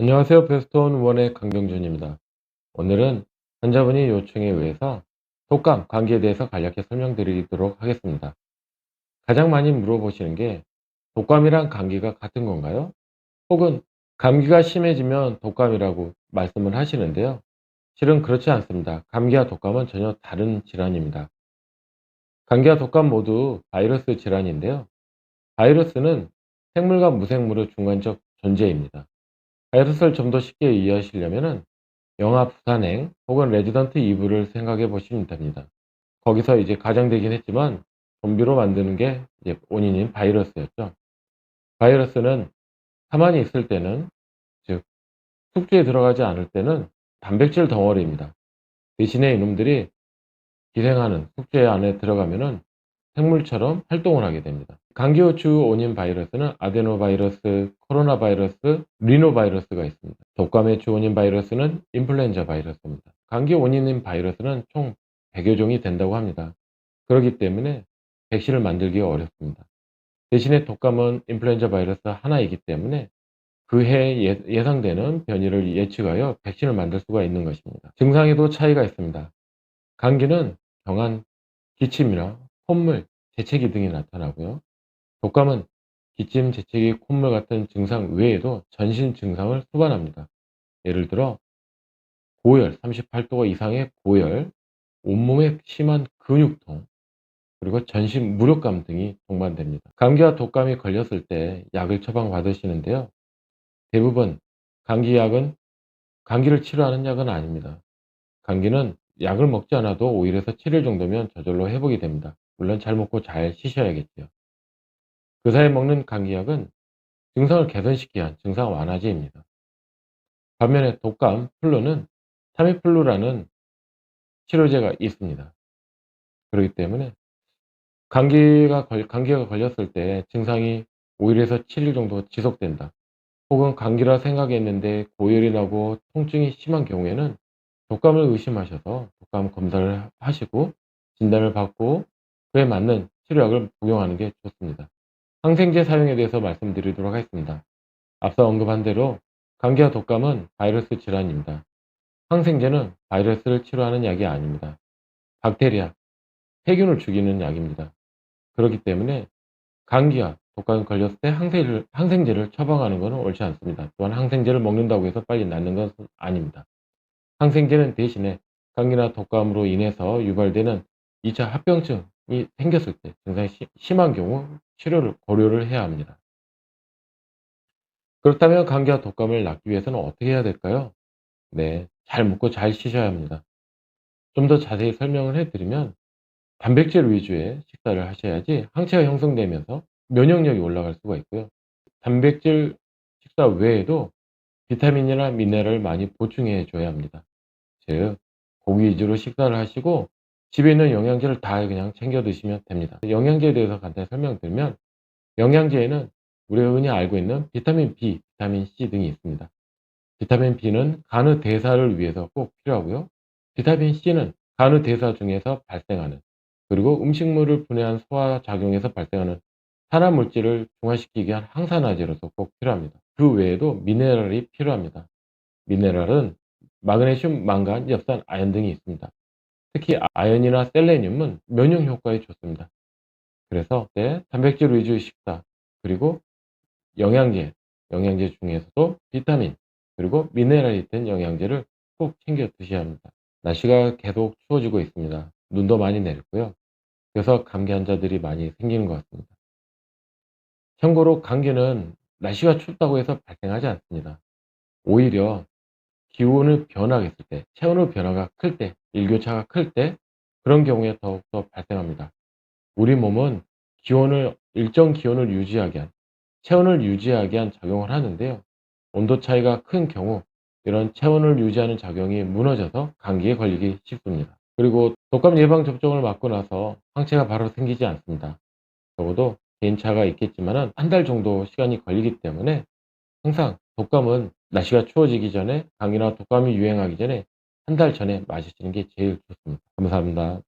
안녕하세요. 베스트온 원의 강병준입니다. 오늘은 환자분이 요청에 의해서 독감, 감기에 대해서 간략히 설명드리도록 하겠습니다. 가장 많이 물어보시는 게 독감이랑 감기가 같은 건가요? 혹은 감기가 심해지면 독감이라고 말씀을 하시는데요. 실은 그렇지 않습니다. 감기와 독감은 전혀 다른 질환입니다. 감기와 독감 모두 바이러스 질환인데요. 바이러스는 생물과 무생물의 중간적 존재입니다. 바이러스를 좀 더 쉽게 이해하시려면 영화 부산행 혹은 레지던트 이블을 생각해 보시면 됩니다. 거기서 이제 가장되긴 했지만 좀비로 만드는 게 이제 원인인 바이러스였죠. 바이러스는 가만히 있을 때는, 즉 숙주에 들어가지 않을 때는 단백질 덩어리입니다. 대신에 이놈들이 기생하는 숙주 안에 들어가면은 생물처럼 활동을 하게 됩니다. 감기의 주 원인 바이러스는 아데노바이러스, 코로나 바이러스, 리노바이러스가 있습니다. 독감의 주 원인 바이러스는 인플루엔자 바이러스입니다. 감기 원인인 바이러스는 총 100여 종이 된다고 합니다. 그렇기 때문에 백신을 만들기가 어렵습니다. 대신에 독감은 인플루엔자 바이러스 하나이기 때문에 그 해 예상되는 변이를 예측하여 백신을 만들 수가 있는 것입니다. 증상에도 차이가 있습니다. 감기는 경한 기침이나 콧물, 재채기 등이 나타나고요. 독감은 기침, 재채기, 콧물 같은 증상 외에도 전신 증상을 수반합니다. 예를 들어 고열, 38도 이상의 고열, 온몸에 심한 근육통, 그리고 전신 무력감 등이 동반됩니다. 감기와 독감이 걸렸을 때 약을 처방받으시는데요. 대부분 감기약은 감기를 치료하는 약은 아닙니다. 감기는 약을 먹지 않아도 5일에서 7일 정도면 저절로 회복이 됩니다. 물론 잘 먹고 잘 쉬셔야겠죠. 그 사이에 먹는 감기약은 증상을 개선시키기 위한 증상 완화제입니다. 반면에 독감, 플루는 타미플루라는 치료제가 있습니다. 그렇기 때문에 감기가 걸렸을 때 증상이 5일에서 7일 정도 지속된다. 혹은 감기라 생각했는데 고열이 나고 통증이 심한 경우에는 독감을 의심하셔서 독감 검사를 하시고 진단을 받고 그에 맞는 치료약을 복용하는 게 좋습니다. 항생제 사용에 대해서 말씀드리도록 하겠습니다. 앞서 언급한 대로 감기와 독감은 바이러스 질환입니다. 항생제는 바이러스를 치료하는 약이 아닙니다. 박테리아, 세균을 죽이는 약입니다. 그렇기 때문에 감기와 독감에 걸렸을 때 항생제를 처방하는 것은 옳지 않습니다. 또한 항생제를 먹는다고 해서 빨리 낫는 것은 아닙니다. 항생제는 대신에 감기나 독감으로 인해서 유발되는 2차 합병증이 생겼을 때 증상이 심한 경우 치료를 고려를 해야 합니다. 그렇다면 감기와 독감을 낫기 위해서는 어떻게 해야 될까요? 네, 잘 먹고 잘 쉬셔야 합니다. 좀 더 자세히 설명을 해드리면 단백질 위주의 식사를 하셔야지 항체가 형성되면서 면역력이 올라갈 수가 있고요. 단백질 식사 외에도 비타민이나 미네랄을 많이 보충해 줘야 합니다. 즉 고기 위주로 식사를 하시고 집에 있는 영양제를 다 그냥 챙겨 드시면 됩니다. 영양제에 대해서 간단히 설명드리면 영양제에는 우리가 흔히 알고 있는 비타민 B, 비타민 C 등이 있습니다. 비타민 B는 간의 대사를 위해서 꼭 필요하고요. 비타민 C는 간의 대사 중에서 발생하는, 그리고 음식물을 분해한 소화작용에서 발생하는 산화 물질을 중화시키기 위한 항산화제로서 꼭 필요합니다. 그 외에도 미네랄이 필요합니다. 미네랄은 마그네슘, 망간, 엽산, 아연 등이 있습니다. 특히 아연이나 셀레늄은 면역 효과에 좋습니다. 그래서 단백질 위주의 식사, 그리고 영양제 중에서도 비타민, 그리고 미네랄이 든 영양제를 꼭 챙겨 드셔야 합니다. 날씨가 계속 추워지고 있습니다. 눈도 많이 내렸고요. 그래서 감기 환자들이 많이 생기는 것 같습니다. 참고로 감기는 날씨가 춥다고 해서 발생하지 않습니다. 오히려 기온의 변화가 있을 때, 체온의 변화가 클 때, 일교차가 클 때 그런 경우에 더욱더 발생합니다. 우리 몸은 일정 기온을 유지하게 한, 체온을 유지하게 한 작용을 하는데요. 온도 차이가 큰 경우 이런 체온을 유지하는 작용이 무너져서 감기에 걸리기 쉽습니다. 그리고 독감 예방 접종을 맞고 나서 항체가 바로 생기지 않습니다. 적어도 개인차가 있겠지만 한 달 정도 시간이 걸리기 때문에 항상 독감은 날씨가 추워지기 전에, 감기나 독감이 유행하기 전에 한 달 전에 맞으시는 게 제일 좋습니다. 감사합니다.